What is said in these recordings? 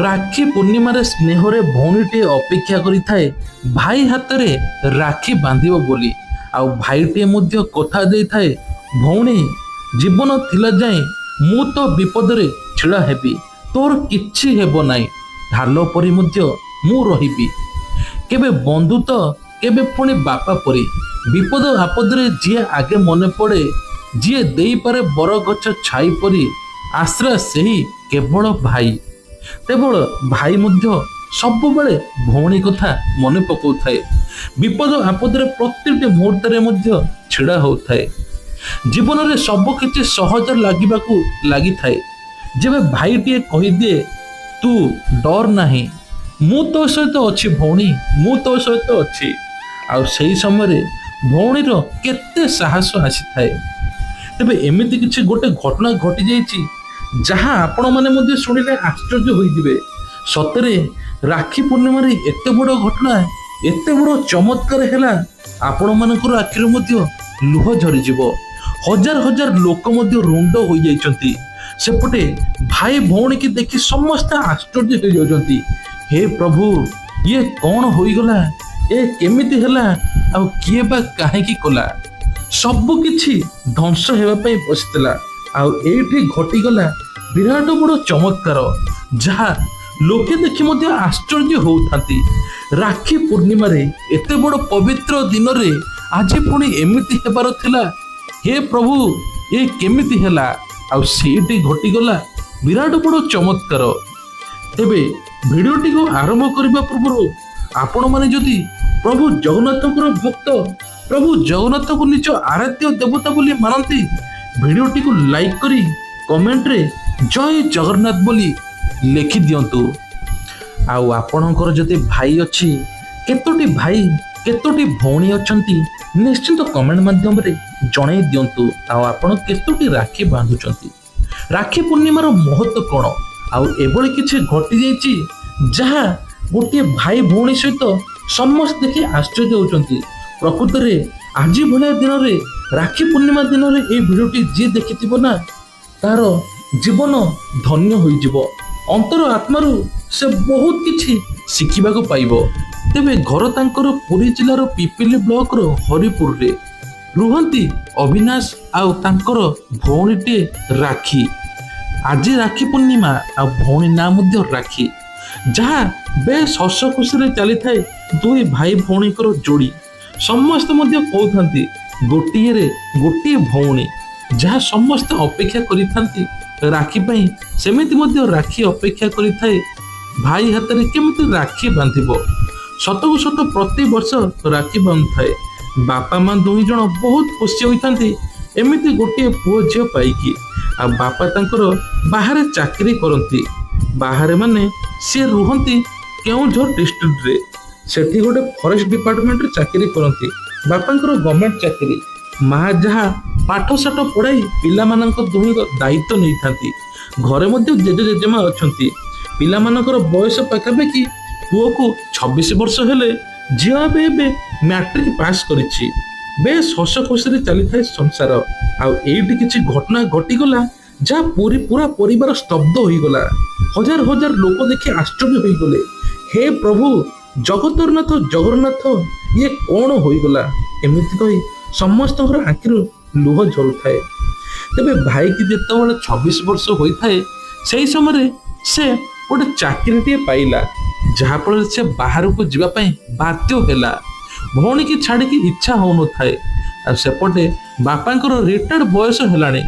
ରାକ୍ଷୀ ପୂର୍ଣ୍ଣିମାରେ ସ୍ନେହରେ ଭଉଣୀଟିଏ ଅପେକ୍ଷା କରିଥାଏ ଭାଇ ହାତରେ ରାକ୍ଷୀ ବାନ୍ଧିବ ବୋଲି। ଆଉ ଭାଇଟିଏ ମଧ୍ୟ କଥା ଦେଇଥାଏ, ଭଉଣୀ ଜୀବନ ଥିଲା ଯାଏଁ ମୁଁ ତ ବିପଦରେ ଛିଡ଼ା ହେବି, ତୋର କିଛି ହେବ ନାହିଁ, ଢାଲ ପରି ମଧ୍ୟ ମୁଁ ରହିବି। କେବେ ବନ୍ଧୁ ତ କେବେ ପୁଣି ବାପା ପରି। ବିପଦ ଆପଦରେ ଯିଏ ଆଗେ ମନେ ପଡ଼େ, ଯିଏ ଦେଇପାରେ ବରଗଛ ଛାଇ ପରି ଆଶ୍ରା ସେହି କେବଳ ଭାଇ। କେବଳ ଭାଇ ମଧ୍ୟ ସବୁବେଳେ ଭଉଣୀ କଥା ମନେ ପକାଉଥାଏ। ବିପଦ ଆପଦରେ ପ୍ରତିଟି ମୁହୂର୍ତ୍ତରେ ମଧ୍ୟ ଛିଡ଼ା ହେଉଥାଏ। ଜୀବନରେ ସବୁ କିଛି ସହଜ ଲାଗିବାକୁ ଲାଗିଥାଏ ଯେବେ ଭାଇଟିଏ କହିଦିଏ, ତୁ ଡର ନାହିଁ, ମୁଁ ତୋ ସହିତ ଅଛି ଭଉଣୀ, ମୁଁ ତୋ ସହିତ ଅଛି। ଆଉ ସେହି ସମୟରେ ଭଉଣୀର କେତେ ସାହସ ଆସିଥାଏ। ତେବେ ଏମିତି କିଛି ଗୋଟେ ଘଟଣା ଘଟିଯାଇଛି ଯାହା ଆପଣମାନେ ମଧ୍ୟ ଶୁଣିଲେ ଆଶ୍ଚର୍ଯ୍ୟ ହୋଇଯିବେ। ସତରେ ରାକ୍ଷୀ ପୂର୍ଣ୍ଣିମାରେ ଏତେ ବଡ଼ ଘଟଣା, ଏତେ ବଡ଼ ଚମତ୍କାର ହେଲା, ଆପଣମାନଙ୍କର ଆଖିରୁ ମଧ୍ୟ ଲୁହ ଝରିଯିବ। ହଜାର ହଜାର ଲୋକ ମଧ୍ୟ ରୁଣ୍ଡ ହୋଇଯାଇଛନ୍ତି। ସେପଟେ ଭାଇ ଭଉଣୀକି ଦେଖି ସମସ୍ତେ ଆଶ୍ଚର୍ଯ୍ୟ ହୋଇଯାଉଛନ୍ତି। ହେ ପ୍ରଭୁ, ଇଏ କ'ଣ ହୋଇଗଲା? ଏ କେମିତି ହେଲା? ଆଉ କିଏ ବା କାହିଁକି କଲା? ସବୁ କିଛି ଧ୍ୱଂସ ହେବା ପାଇଁ ବସିଥିଲା, ଆଉ ଏଇଠି ଘଟିଗଲା ବିରାଟ ବଡ଼ ଚମତ୍କାର, ଯାହା ଲୋକେ ଦେଖି ମଧ୍ୟ ଆଶ୍ଚର୍ଯ୍ୟ ହେଉଥାନ୍ତି। ରାକ୍ଷୀ ପୂର୍ଣ୍ଣିମାରେ ଏତେ ବଡ଼ ପବିତ୍ର ଦିନରେ ଆଜି ପୁଣି ଏମିତି ହେବାର ଥିଲା। ହେ ପ୍ରଭୁ, ଏ କେମିତି ହେଲା? ଆଉ ସେଇଠି ଘଟିଗଲା ବିରାଟ ବଡ଼ ଚମତ୍କାର। ତେବେ ଭିଡ଼ିଓଟିକୁ ଆରମ୍ଭ କରିବା ପୂର୍ବରୁ ଆପଣମାନେ ଯଦି ପ୍ରଭୁ ଜଗନ୍ନାଥଙ୍କର ଭକ୍ତ, ପ୍ରଭୁ ଜଗନ୍ନାଥଙ୍କୁ ନିଜ ଆରାଧ୍ୟ ଦେବତା ବୋଲି ମାନନ୍ତି, ଭିଡ଼ିଓଟିକୁ ଲାଇକ୍ କରି କମେଣ୍ଟରେ ଜୟ ଜଗନ୍ନାଥ ବୋଲି ଲେଖିଦିଅନ୍ତୁ। ଆଉ ଆପଣଙ୍କର ଯଦି ଭାଇ ଅଛି, କେତୋଟି ଭାଇ କେତୋଟି ଭଉଣୀ ଅଛନ୍ତି, ନିଶ୍ଚିନ୍ତ କମେଣ୍ଟ ମାଧ୍ୟମରେ ଜଣାଇ ଦିଅନ୍ତୁ। ଆଉ ଆପଣ କେତୋଟି ରାକ୍ଷୀ ବାନ୍ଧୁଛନ୍ତି? ରାକ୍ଷୀ ପୂର୍ଣ୍ଣିମାର ମହତ୍ଵ କ'ଣ? ଆଉ ଏଭଳି କିଛି ଘଟିଯାଇଛି ଯାହା ଗୋଟିଏ ଭାଇ ଭଉଣୀ ସହିତ ସମସ୍ତେ ଦେଖି ଆଶ୍ଚର୍ଯ୍ୟ ହେଉଛନ୍ତି। ପ୍ରକୃତରେ ଆଜି ଭଳିଆ ଦିନରେ, ରାକ୍ଷୀ ପୂର୍ଣ୍ଣିମା ଦିନରେ এই ଭିଡ଼ିଓଟି ଯିଏ ଦେଖିଥିବ ନା, ତାର ଜୀବନ ଧନ୍ୟ ହୋଇଯିବ। ଅନ୍ତର ଆତ୍ମାରୁ ସେ ବହୁତ କିଛି ଶିଖିବାକୁ ପାଇବ। ତେବେ ଘର ତାଙ୍କର ପୁରୀ ଜିଲ୍ଲାର ପିପିଲି ବ୍ଲକର ହରିପୁରରେ ରୁହନ୍ତି ଅବିନାଶ ଆଉ ତାଙ୍କର ଭଉଣୀଟିଏ ରାକ୍ଷୀ। ଆଜି ରାକ୍ଷୀ ପୂର୍ଣ୍ଣିମା, ଆଉ ଭଉଣୀ ନାଁ ମଧ୍ୟ ରାକ୍ଷୀ, ଯାହା ବେଶ ହସ ଖୁସିରେ ଚାଲିଥାଏ ଦୁଇ ଭାଇ ଭଉଣୀଙ୍କର ଯୋଡ଼ି। ସମସ୍ତେ ମଧ୍ୟ କହୁଥାନ୍ତି ଗୋଟିଏରେ ଗୋଟିଏ ଭଉଣୀ, ଯାହା ସମସ୍ତେ ଅପେକ୍ଷା କରିଥାନ୍ତି ରାକ୍ଷୀ ପାଇଁ, ସେମିତି ମଧ୍ୟ ରାକ୍ଷୀ ଅପେକ୍ଷା କରିଥାଏ ଭାଇ ହାତରେ କେମିତି ରାକ୍ଷୀ ବାନ୍ଧିବ। ସତକୁ ସତ ପ୍ରତିବର୍ଷ ରାକ୍ଷୀ ବାନ୍ଧିଥାଏ। ବାପା ମା ଦୁଇ ଜଣ ବହୁତ ଖୁସି ହୋଇଥାନ୍ତି ଏମିତି ଗୋଟିଏ ପୁଅ ଝିଅ ପାଇକି। ଆଉ ବାପା ତାଙ୍କର ବାହାରେ ଚାକିରି କରନ୍ତି। ବାହାରେ ମାନେ ସିଏ ରୁହନ୍ତି କେଉଁଝର ଡିଷ୍ଟ୍ରିକ୍ଟରେ। ସେଠି ଗୋଟେ ଫରେଷ୍ଟ ଡିପାର୍ଟମେଣ୍ଟରେ ଚାକିରି କରନ୍ତି। ବାପାଙ୍କର ଗଭର୍ଣ୍ଣମେଣ୍ଟ ଚାକିରି। ମା ଯାହା ପାଠ ସାଠ ପଢ଼ାଇ ପିଲାମାନଙ୍କ ଦୁହିଁର ଦାୟିତ୍ୱ ନେଇଥାନ୍ତି। ଘରେ ମଧ୍ୟ ଜେଜେ ଜେଜେମା ଅଛନ୍ତି। ପିଲାମାନଙ୍କର ବୟସ ପାଖାପାଖି, ପୁଅକୁ 26 ବର୍ଷ ହେଲେ, ଝିଅ ଏବେ ମ୍ୟାଟ୍ରିକ ପାସ୍ କରିଛି। ବେଶ ହସ ଖୁସିରେ ଚାଲିଥାଏ ସଂସାର। ଆଉ ଏଇଠି କିଛି ଘଟଣା ଘଟିଗଲା ଯାହା ପୁରା ପରିବାର ସ୍ତବ୍ଧ ହୋଇଗଲା। ହଜାର ହଜାର ଲୋକ ଦେଖି ଆଶ୍ଚର୍ଯ୍ୟ ହୋଇଗଲେ। ହେ ପ୍ରଭୁ ଜଗତରନାଥ ଜଗନ୍ନାଥ, ଇଏ କ'ଣ ହୋଇଗଲା? ଏମିତି କହି ସମସ୍ତଙ୍କର ଆଖିରୁ ଲୁହ ଝରୁଥାଏ। ତେବେ ଭାଇକି ଯେତେବେଳେ 26 ବର୍ଷ ହୋଇଥାଏ, ସେହି ସମୟରେ ସେ ଗୋଟେ ଚାକିରିଟିଏ ପାଇଲା, ଯାହାଫଳରେ ସେ ବାହାରକୁ ଯିବା ପାଇଁ ବାଧ୍ୟ ହେଲା। ଭଉଣୀକି ଛାଡ଼ିକି ଇଚ୍ଛା ହେଉନଥାଏ। ଆଉ ସେପଟେ ବାପାଙ୍କର ରିଟାୟାର୍ଡ ବୟସ ହେଲାଣି।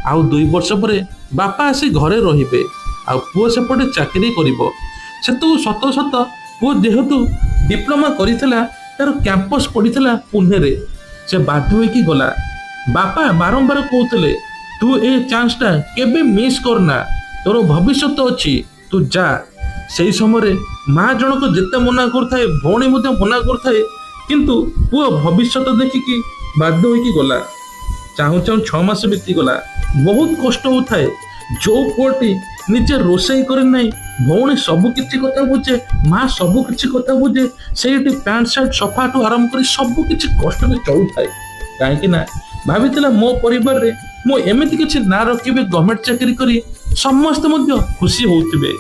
ଆଉ 2 ବର୍ଷ ପରେ ବାପା ଆସି ଘରେ ରହିବେ, ଆଉ ପୁଅ ସେପଟେ ଚାକିରି କରିବ। ସେତକୁ ସତ ସତ ପୁଅ ଯେହେତୁ ଡିପ୍ଲୋମା କରିଥିଲା, ତାର କ୍ୟାମ୍ପସ ପଡ଼ିଥିଲା ପୁନେରେ, ସେ ବାଧ୍ୟ ହୋଇକି ଗଲା। ବାପା ବାରମ୍ବାର କହୁଥିଲେ, ତୁ ଏ ଚାନ୍ସଟା କେବେ ମିସ୍ କରନା, ତୋର ଭବିଷ୍ୟତ ଅଛି, ତୁ ଯା। ସେହି ସମୟରେ ମା ଜଣକ ଯେତେ ମନା କରୁଥାଏ, ଭଉଣୀ ମଧ୍ୟ ମନା କରୁଥାଏ, କିନ୍ତୁ ପୁଅ ଭବିଷ୍ୟତ ଦେଖିକି ବାଧ୍ୟ ହୋଇକି ଗଲା। ଚାହୁଁ ଚାହୁଁ 6 ମାସ ବିତିଗଲା। ବହୁତ କଷ୍ଟ ହେଉଥାଏ। ଯୋଉ ପୁଅଟି ନିଜେ ରୋଷେଇ କରି ନାହିଁ, ଭଉଣୀ ସବୁ କିଛି କଥା ବୁଝେ, ମା ସବୁ କିଛି କଥା ବୁଝେ, ସେଇଠି ପ୍ୟାଣ୍ଟ ସାର୍ଟ ସଫାଠୁ ଆରମ୍ଭ କରି ସବୁ କିଛି କଷ୍ଟରେ ଚଳୁଥାଏ। କାହିଁକି ନା ଭାବିଥିଲା ମୋ ପରିବାରରେ ମୁଁ ଏମିତି କିଛି ନାଁ ରଖିବି, ଗଭର୍ଣ୍ଣମେଣ୍ଟ ଚାକିରି କରି ସମସ୍ତେ ମଧ୍ୟ ଖୁସି ହେଉଥିବେ।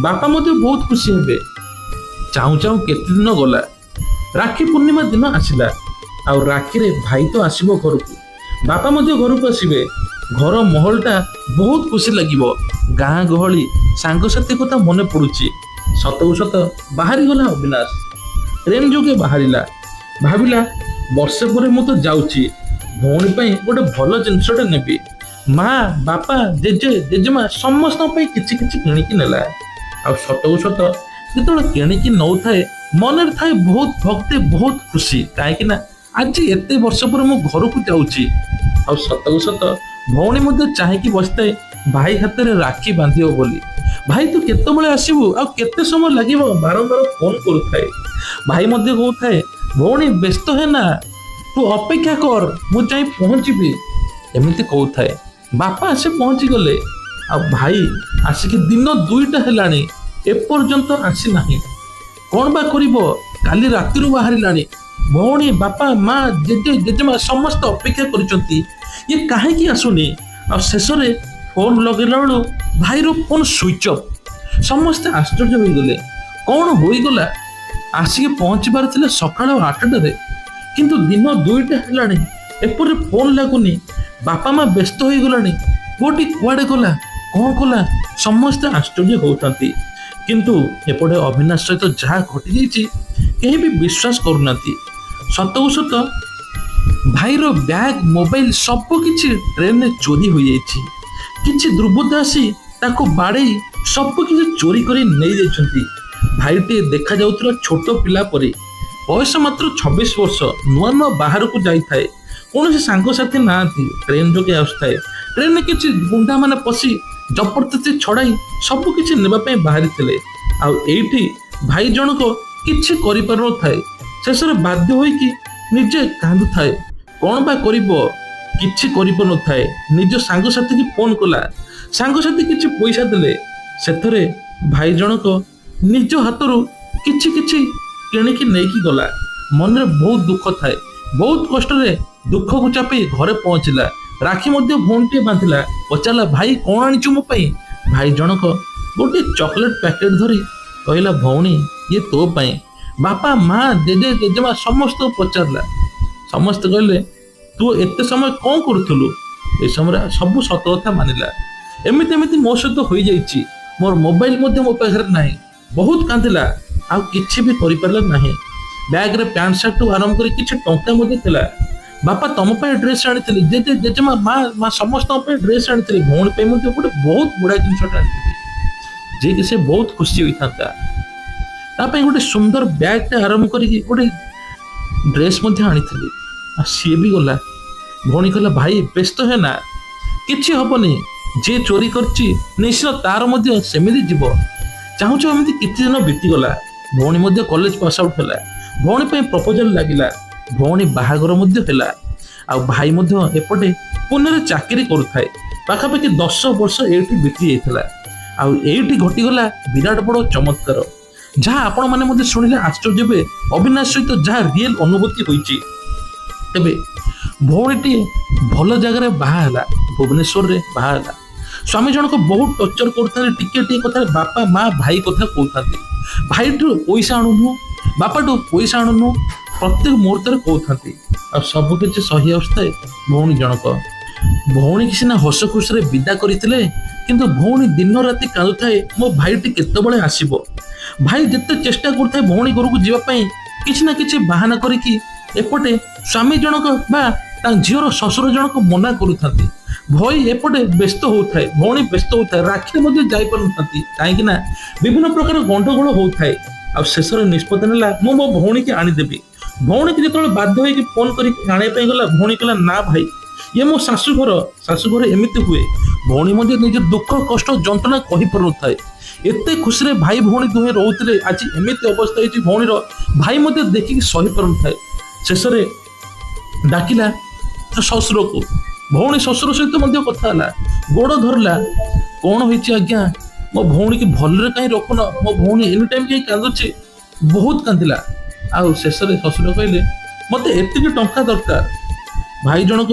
ବାପା ମଧ୍ୟ ବହୁତ ଖୁସି ହେବେ। ଚାହୁଁ ଚାହୁଁ କେତେ ଦିନ ଗଲା। ରାକ୍ଷୀ ପୂର୍ଣ୍ଣିମା ଦିନ ଆସିଲା। ଆଉ ରାକ୍ଷୀରେ ଭାଇ ତ ଆସିବ ଘରକୁ, ବାପା ମଧ୍ୟ ଘରକୁ ଆସିବେ। ଘର ମହଲଟା ବହୁତ ଖୁସି ଲାଗିବ। ଗାଁ ଗହଳି ସାଙ୍ଗସାଥି କଥା ମନେ ପଡୁଛି। ସତକୁ ସତ ବାହାରିଗଲା ଅବିନାଶ। ଟ୍ରେନ ଯୋଗେ ବାହାରିଲା। ଭାବିଲା ବର୍ଷେ ପରେ ମୁଁ ତ ଯାଉଛି, ଭଉଣୀ ପାଇଁ ଗୋଟେ ଭଲ ଜିନିଷଟେ ନେବି। ମା, ବାପା, ଜେଜେ, ଜେଜେମା ସମସ୍ତଙ୍କ ପାଇଁ କିଛି କିଛି କିଣିକି ନେଲା। ଆଉ ସତକୁ ସତ ଯେତେବେଳେ କିଣିକି ନଉଥାଏ ମନରେ ଥାଏ ବହୁତ ଭକ୍ତି, ବହୁତ ଖୁସି। କାହିଁକି ନା ଆଜି ଏତେ ବର୍ଷ ପରେ ମୁଁ ଘରକୁ ଯାଉଛି। ଆଉ ସତକୁ ସତ ଭଉଣୀ ମଧ୍ୟ ଚାହିଁକି ବସିଥାଏ ଭାଇ ହାତରେ ରାକ୍ଷୀ ବାନ୍ଧିବ ବୋଲି। ଭାଇ ତୁ କେତେବେଳେ ଆସିବୁ, ଆଉ କେତେ ସମୟ ଲାଗିବ, ବାରମ୍ବାର ଫୋନ କରୁଥାଏ। ଭାଇ ମଧ୍ୟ କହୁଥାଏ ଭଉଣୀ ବ୍ୟସ୍ତ ହେ ନା, ତୁ ଅପେକ୍ଷା କର, ମୁଁ ଯାଇ ପହଞ୍ଚିବି, ଏମିତି କହୁଥାଏ। ବାପା ଆସି ପହଞ୍ଚିଗଲେ। ଆଉ ଭାଇ ଆସିକି ଦିନ 2ଟା ହେଲାଣି, ଏପର୍ଯ୍ୟନ୍ତ ଆସିନାହିଁ। କଣ ବା କରିବ, କାଲି ରାତିରୁ ବାହାରିଲାଣି। ଭଉଣୀ, ବାପା, ମା, ଜେଜେ, ଜେଜେମା ସମସ୍ତେ ଅପେକ୍ଷା କରିଛନ୍ତି, ଇଏ କାହିଁକି ଆସୁନି। ଆଉ ଶେଷରେ ଫୋନ ଲଗେଇଲା ବେଳୁ ଭାଇର ଫୋନ ସୁଇଚ ଅଫ୍। ସମସ୍ତେ ଆଶ୍ଚର୍ଯ୍ୟ ହୋଇଗଲେ, କଣ ହୋଇଗଲା। ଆସିକି ପହଞ୍ଚିବାର ଥିଲେ ସକାଳ 8ଟାରେ, କିନ୍ତୁ ଦିନ 2ଟା ହେଲାଣି, ଏପରି ଫୋନ ଲାଗୁନି। ବାପା ମା ବ୍ୟସ୍ତ ହୋଇଗଲାଣି, ପୁଅଟି କୁଆଡେ ଗଲା, କଣ କଲା, ସମସ୍ତେ ଆଶ୍ଚର୍ଯ୍ୟ ହେଉଥାନ୍ତି। କିନ୍ତୁ ଏପଟେ ଅବିନାଶ ସହିତ ଯାହା ଘଟିଯାଇଛି କେହି ବି ବିଶ୍ୱାସ କରୁନାହାନ୍ତି। ସତକୁ ସତ ଭାଇର ବ୍ୟାଗ, ମୋବାଇଲ ସବୁ କିଛି ଟ୍ରେନରେ ଚୋରି ହୋଇଯାଇଛି। କିଛି ଦୁର୍ବୃତ୍ତ ଆସି ତାକୁ ବାଡେଇ ସବୁ କିଛି ଚୋରି କରି ନେଇଯାଇଛନ୍ତି। ଭାଇଟିଏ ଦେଖାଯାଉଥିଲା ଛୋଟ ପିଲା ପରି, ବୟସ ମାତ୍ର 26 ବର୍ଷ, ନୂଆ ନୂଆ ବାହାରକୁ ଯାଇଥାଏ। କୌଣସି ସାଙ୍ଗସାଥି ନାହାନ୍ତି, ଟ୍ରେନ ଯୋଗେ ଆସୁଥାଏ। ଟ୍ରେନରେ କିଛି ଗୁଣ୍ଡା ମାନେ ପଶି ଜବରଦସ୍ତି ଛଡାଇ ସବୁ କିଛି ନେବା ପାଇଁ ବାହାରିଥିଲେ। ଆଉ ଏଇଠି ଭାଇ ଜଣକ କିଛି କରିପାରୁନଥାଏ। ଶେଷରେ ବାଧ୍ୟ ହୋଇକି ନିଜେ କାନ୍ଦୁଥାଏ। କଣ ବା କରିବ, କିଛି କରିପାରୁନଥାଏ। ନିଜ ସାଙ୍ଗସାଥୀକି ଫୋନ କଲା, ସାଙ୍ଗସାଥି କିଛି ପଇସା ଦେଲେ। ସେଥିରେ ଭାଇ ଜଣକ ନିଜ ହାତରୁ କିଛି କିଛି କିଣିକି ନେଇକି ଗଲା। ମନରେ ବହୁତ ଦୁଃଖ ଥାଏ। ବହୁତ କଷ୍ଟରେ ଦୁଃଖକୁ ଚାପି ଘରେ ପହଞ୍ଚିଲା। ରାକ୍ଷୀ ମଧ୍ୟ ଭଉଣୀଟିଏ ବାନ୍ଧିଲା। ପଚାରିଲା, ଭାଇ କଣ ଆଣିଛୁ ମୋ ପାଇଁ। ଭାଇ ଜଣକ ଗୋଟିଏ ଚକୋଲେଟ ପ୍ୟାକେଟ ଧରି କହିଲା, ଭଉଣୀ ଇଏ ତୋ ପାଇଁ। ବାପା, ମା, ଜେଜେ, ଜେଜେମା ସମସ୍ତଙ୍କୁ ପଚାରିଲା। ସମସ୍ତେ କହିଲେ, ତୁ ଏତେ ସମୟ କଣ କରୁଥିଲୁ। ଏ ସମୟରେ ସବୁ ସତ କଥା ମାନିଲା। ଏମିତି ଏମିତି ମୋ ସହିତ ହୋଇଯାଇଛି, ମୋର ମୋବାଇଲ ମଧ୍ୟ ମୋ ପାଖରେ ନାହିଁ। ବହୁତ କାନ୍ଦିଲା, ଆଉ କିଛି ବି କରିପାରିଲା ନାହିଁ। ବ୍ୟାଗରେ ପ୍ୟାଣ୍ଟ ସାର୍ଟରୁ ଆରମ୍ଭ କରି କିଛି ଟଙ୍କା ମଧ୍ୟ ଥିଲା। ବାପା ତମ ପାଇଁ ଡ୍ରେସ୍ ଆଣିଥିଲି, ଜେଜେ, ଜେଜେମା, ମା ସମସ୍ତଙ୍କ ପାଇଁ ଡ୍ରେସ୍ ଆଣିଥିଲି। ଭଉଣୀ ପାଇଁ ମଧ୍ୟ ଗୋଟେ ବହୁତ ବଢିଆ ଜିନିଷଟା ଆଣିଥିଲି, ଯିଏକି ସେ ବହୁତ ଖୁସି ହୋଇଥାନ୍ତା। ତା ପାଇଁ ଗୋଟେ ସୁନ୍ଦର ବ୍ୟାଗଟେ ଆରମ୍ଭ କରିକି ଗୋଟେ ଡ୍ରେସ୍ ମଧ୍ୟ ଆଣିଥିଲି। ଆଉ ସିଏ ବି ଗଲା। ଭଉଣୀ କହିଲା, ଭାଇ ବ୍ୟସ୍ତ ହେ ନା, କିଛି ହବନି। ଯିଏ ଚୋରି କରିଛି ନିଶ୍ଚୟ ତାର ମଧ୍ୟ ସେମିତି ଯିବ। ଚାହୁଁ ଚାହୁଁ ଏମିତି କିଛି ଦିନ ବିତିଗଲା। ଭଉଣୀ ମଧ୍ୟ କଲେଜ ପାସ୍ ଆଉଟ୍ ହେଲା। ଭଉଣୀ ପାଇଁ ପ୍ରପୋଜାଲ ଲାଗିଲା। ଭଉଣୀ ବାହାଘର ମଧ୍ୟ ହେଲା। ଆଉ ଭାଇ ମଧ୍ୟ ଏପଟେ ପୁନେରେ ଚାକିରି କରୁଥାଏ। ପାଖାପାଖି 10 ବର୍ଷ ଏଇଠି ବିତି ଯାଇଥିଲା। ଆଉ ଏଇଠି ଘଟିଗଲା ବିରାଟ ବଡ ଚମତ୍କାର, ଯାହା ଆପଣମାନେ ମଧ୍ୟ ଶୁଣିଲେ ଆଶ୍ଚର୍ଯ୍ୟ ହେବେ। ଅବିନାଶ ସହିତ ଯାହା ରିଏଲ ଅନୁଭୂତି ହୋଇଛି। ତେବେ ଭଉଣୀଟି ଭଲ ଜାଗାରେ ବାହା ହେଲା, ଭୁବନେଶ୍ୱରରେ ବାହା ହେଲା। ସ୍ୱାମୀ ଜଣକ ବହୁତ ଟର୍ଚର କରୁଥାନ୍ତି। ଟିକେ ଟିକେ କଥାରେ ବାପା, ମା, ଭାଇ କଥା କହୁଥାନ୍ତି। ଭାଇଠୁ ପଇସା ଆଣୁନୁ, ବାପାଠୁ ପଇସା ଆଣୁନୁ, ପ୍ରତ୍ୟେକ ମୁହୂର୍ତ୍ତରେ କହୁଥାନ୍ତି। ଆଉ ସବୁ କିଛି ସହି ଆସୁଥାଏ ଭଉଣୀ ଜଣକ। ଭଉଣୀକି ସିନା ହସ ଖୁସିରେ ବିଦା କରିଥିଲେ, କିନ୍ତୁ ଭଉଣୀ ଦିନ ରାତି କାନ୍ଦୁଥାଏ, ମୋ ଭାଇଟି କେତେବେଳେ ଆସିବ। ଭାଇ ଯେତେ ଚେଷ୍ଟା କରୁଥାଏ ଭଉଣୀ ଘରକୁ ଯିବା ପାଇଁ, କିଛି ନା କିଛି ବାହାନା କରିକି ଏପଟେ ସ୍ୱାମୀ ଜଣକ ବା ତାଙ୍କ ଝିଅର ଶ୍ୱଶୁର ଜଣକ ମନା କରୁଥାନ୍ତି। ଭାଇ ଏପଟେ ବ୍ୟସ୍ତ ହଉଥାଏ, ଭଉଣୀ ବ୍ୟସ୍ତ ହଉଥାଏ। ରାକ୍ଷୀ ମଧ୍ୟ ଯାଇପାରୁନଥାନ୍ତି, କାହିଁକି ନା ବିଭିନ୍ନ ପ୍ରକାର ଗଣ୍ଡଗୋଳ ହଉଥାଏ। ଆଉ ଶେଷରେ ନିଷ୍ପତ୍ତି ନେଲା, ମୁଁ ମୋ ଭଉଣୀକି ଆଣିଦେବି। ଭଉଣୀକି ଯେତେବେଳେ ବାଧ୍ୟ ହେଇକି ଫୋନ କରିକି ଆଣିବା ପାଇଁ ଗଲା, ଭଉଣୀ କହିଲା, ନା ଭାଇ, ଇଏ ମୋ ଶାଶୁଘର, ଶାଶୁଘର ଏମିତି ହୁଏ। ଭଉଣୀ ମଧ୍ୟ ନିଜ ଦୁଃଖ, କଷ୍ଟ, ଯନ୍ତ୍ରଣା କହିପାରୁନଥାଏ। ଏତେ ଖୁସିରେ ଭାଇ ଭଉଣୀ ଦୁହେଁ ରହୁଥିଲେ, ଆଜି ଏମିତି ଅବସ୍ଥା ହେଇଛି ଭଉଣୀର। ଭାଇ ମଧ୍ୟ ଦେଖିକି ସହିପାରୁନଥାଏ। ଶେଷରେ ଡାକିଲା ଶ୍ୱଶୁରକୁ। ଭଉଣୀ ଶ୍ୱଶୁର ସହିତ ମଧ୍ୟ କଥା ହେଲା, ଗୋଡ ଧରିଲା। କଣ ହେଇଛି ଆଜ୍ଞା, ମୋ ଭଉଣୀକି ଭଲରେ କାହିଁ ରଖୁନ, ମୋ ଭଉଣୀ ଏନି ଟାଇମ୍ କାହିଁ କାନ୍ଦୁଛି। ବହୁତ କାନ୍ଦିଲା। ଆଉ ଶେଷରେ ଶ୍ୱଶୁର କହିଲେ, ମତେ ଏତିକି ଟଙ୍କା ଦରକାର। ଭାଇ ଜଣକ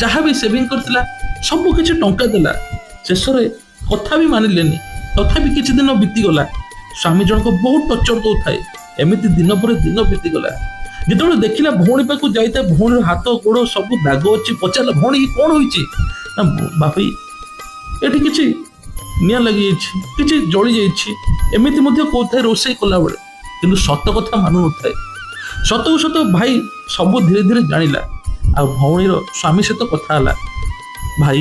ଯାହା ବି ସେଭିଂ କରିଥିଲା ସବୁ କିଛି ଟଙ୍କା ଦେଲା। ଶେଷରେ କଥା ବି ମାନିଲେନି, ତଥାପି କିଛି ଦିନ ବିତିଗଲା। ସ୍ୱାମୀ ଜଣକ ବହୁତ ଟର୍ଚର ଦଉଥାଏ। ଏମିତି ଦିନ ପରେ ଦିନ ବିତିଗଲା। ଯେତେବେଳେ ଦେଖିଲା ଭଉଣୀ ପାଖକୁ ଯାଇଥାଏ, ଭଉଣୀର ହାତ ଗୋଡ଼ ସବୁ ଦାଗ ଅଛି। ପଚାରିଲା, ଭଉଣୀ କଣ ହୋଇଛି? ନା ବାପି ଏଠି କିଛି ନିଆଁ ଲାଗିଯାଇଛି, କିଛି ଜଳି ଯାଇଛି, ଏମିତି ମଧ୍ୟ କହୁଥାଏ ରୋଷେଇ କଲାବେଳେ। କିନ୍ତୁ ସତ କଥା ମାନୁନଥାଏ। ସତକୁ ସତ ଭାଇ ସବୁ ଧୀରେ ଧୀରେ ଜାଣିଲା। ଆଉ ଭଉଣୀର ସ୍ୱାମୀ ସହିତ କଥା ହେଲା, ଭାଇ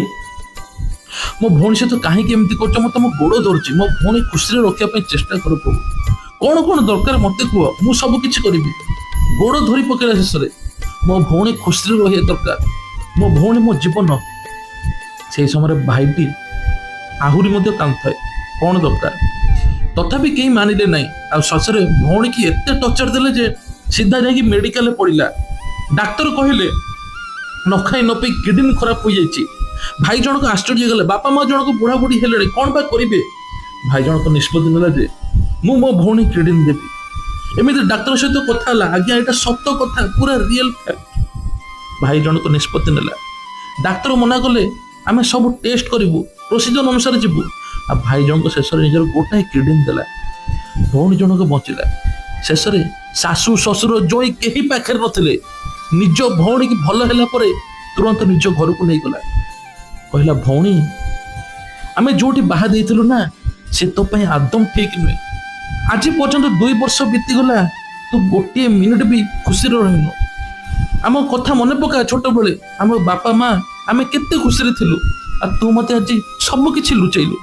ମୋ ଭଉଣୀ ସହିତ କାହିଁକି ଏମିତି କରୁଛ? ମୁଁ ତମ ଗୋଡ଼ ଧରୁଛି, ମୋ ଭଉଣୀ ଖୁସିରେ ରଖିବା ପାଇଁ ଚେଷ୍ଟା କର ପ୍ରଭୁ। କଣ କଣ ଦରକାର ମତେ କୁହ, ମୁଁ ସବୁ କିଛି କରିବି। ଗୋଡ଼ ଧରି ପକେଇଲା ଶେଷରେ। ମୋ ଭଉଣୀ ଖୁସିରେ ରହିବା ଦରକାର, ମୋ ଭଉଣୀ ମୋ ଜୀବନ। ସେଇ ସମୟରେ ଭାଇଟି ଆହୁରି ମଧ୍ୟ କାନ୍ଦୁଥାଏ, କଣ ଦରକାର। ତଥାପି କେହି ମାନିଲେ ନାହିଁ। ଆଉ ଶେଷରେ ଭଉଣୀକି ଏତେ ଟର୍ଚର ଦେଲେ ଯେ ସିଧା ଯାଇକି ମେଡିକାଲରେ ପଡ଼ିଲା। ଡାକ୍ତର କହିଲେ ନ ଖାଇ ନ ପିଇ କିଡନୀ ଖରାପ ହୋଇଯାଇଛି। ଭାଇ ଜଣକ ଆଶ୍ଚର୍ଯ୍ୟ ହେଇଗଲେ, ବାପା ମା ଜଣକ ବୁଢା ବୁଢୀ ହେଲେଣି, କଣ ବା କରିବେ? ଭାଇ ଜଣକ ନିଷ୍ପତ୍ତି ନେଲା ଯେ ମୁଁ ମୋ ଭଉଣୀ କିଡନୀ ଦେବି। ଏମିତି ଡାକ୍ତର ସହିତ କଥା ହେଲା, ଆଜ୍ଞା ଏଇଟା ସତ କଥା, ପୁରା ରିଏଲ ଫ୍ୟାକ୍ଟ। ଭାଇ ଜଣକ ନିଷ୍ପତ୍ତି ନେଲା। ଡାକ୍ତର ମନା କଲେ, ଆମେ ସବୁ ଟେଷ୍ଟ କରିବୁ, ପ୍ରୋସିଜର ଅନୁସାରେ ଯିବୁ। ଆଉ ଭାଇ ଜଣକ ଶେଷରେ ନିଜର ଗୋଟାଏ କିଡନୀ ଦେଲା। ଭଉଣୀ ଜଣକ ବଞ୍ଚିଲା। ଶେଷରେ ଶାଶୁ ଶ୍ୱଶୁର ଜୋଇଁ କେହି ପାଖରେ ନଥିଲେ। ନିଜ ଭଉଣୀକି ଭଲ ହେଲା ପରେ ତୁରନ୍ତ ନିଜ ଘରକୁ ନେଇଗଲା। କହିଲା, ଭଉଣୀ ଆମେ ଯୋଉଠି ବାହା ଦେଇଥିଲୁ ନା, ସେ ତୋ ପାଇଁ ଆଦମ ଠିକ ନୁହେଁ। ଆଜି ପର୍ଯ୍ୟନ୍ତ 2 ବର୍ଷ ବିତିଗଲା, ତୁ ଗୋଟିଏ ମିନିଟ ବି ଖୁସିରେ ରହିନୁ। ଆମ କଥା ମନେ ପକା, ଛୋଟବେଳେ ଆମ ବାପା ମା ଆମେ କେତେ ଖୁସିରେ ଥିଲୁ। ଆଉ ତୁ ମତେ ଆଜି ସବୁ କିଛି ଲୁଚେଇଲୁ।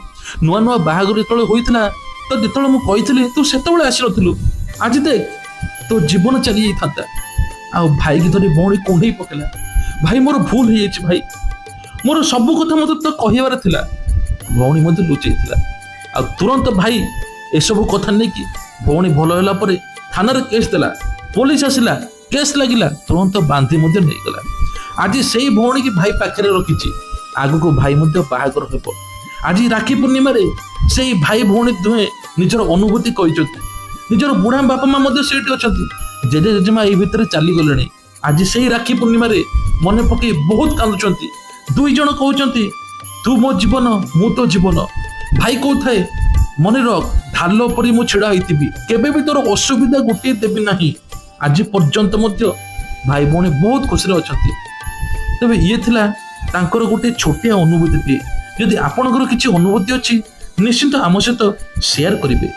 ନୂଆ ନୂଆ ବାହାଘର ଯେତେବେଳେ ହୋଇଥିଲା, ତ ଯେତେବେଳେ ମୁଁ କହିଥିଲି ତୁ ସେତେବେଳେ ଆସିନଥିଲୁ। ଆଜି ଦେଖ ତୋ ଜୀବନ ଚାଲି ଯାଇଥାନ୍ତା। ଆଉ ଭାଇକି ଧରି ଭଉଣୀ କୁଣ୍ଢେଇ ପକେଇଲା, ଭାଇ ମୋର ଭୁଲ ହେଇଯାଇଛି, ଭାଇ ମୋର ସବୁ କଥା ମତେ ତ କହିବାର ଥିଲା। ଭଉଣୀ ମଧ୍ୟ ଲୁଚେଇଥିଲା। ଆଉ ତୁରନ୍ତ ଭାଇ ଏସବୁ କଥା ନେଇକି ଭଉଣୀ ଭଲ ହେଲା ପରେ ଥାନାରେ କେସ୍ ଦେଲା। ପୋଲିସ ଆସିଲା, କେସ୍ ଲାଗିଲା, ତୁରନ୍ତ ବାନ୍ଧି ମଧ୍ୟ ନେଇଗଲା। ଆଜି ସେଇ ଭଉଣୀକି ଭାଇ ପାଖରେ ରଖିଛି। ଆଗକୁ ଭାଇ ମଧ୍ୟ ବାହାଘର ହେବ। ଆଜି ରାକ୍ଷୀ ପୂର୍ଣ୍ଣିମାରେ ସେଇ ଭାଇ ଭଉଣୀ ଦୁହେଁ ନିଜର ଅନୁଭୂତି କହିଛନ୍ତି। ନିଜର ବୁଢା ବାପା ମା ମଧ୍ୟ ସେଇଠି ଅଛନ୍ତି। ଜେଜେ ଜେଜେମା ଏଇ ଭିତରେ ଚାଲିଗଲେଣି। ଆଜି ସେଇ ରାକ୍ଷୀ ପୂର୍ଣ୍ଣିମାରେ ମନେ ପକେଇ ବହୁତ କାନ୍ଦୁଛନ୍ତି। 2 ଜଣ କହୁଛନ୍ତି, ତୁ ମୋ ଜୀବନ, ମୁଁ ତୋ ଜୀବନ। ଭାଇ କହୁଥାଏ, ମନେ ରଖ, ଢାଲ ପରି ମୁଁ ଛିଡା ହେଇଥିବି, କେବେ ବି ତୋର ଅସୁବିଧା ଗୋଟିଏ ଦେବି ନାହିଁ। ଆଜି ପର୍ଯ୍ୟନ୍ତ ମଧ୍ୟ ଭାଇ ଭଉଣୀ ବହୁତ ଖୁସିରେ ଅଛନ୍ତି। ତେବେ ଇଏ ଥିଲା ତାଙ୍କର ଗୋଟେ ଛୋଟିଆ ଅନୁଭୂତିଟିଏ। ଯଦି ଆପଣଙ୍କର କିଛି ଅନୁଭୂତି ଅଛି, ନିଶ୍ଚିନ୍ତ ଆମ ସହିତ ସେୟାର କରିବେ।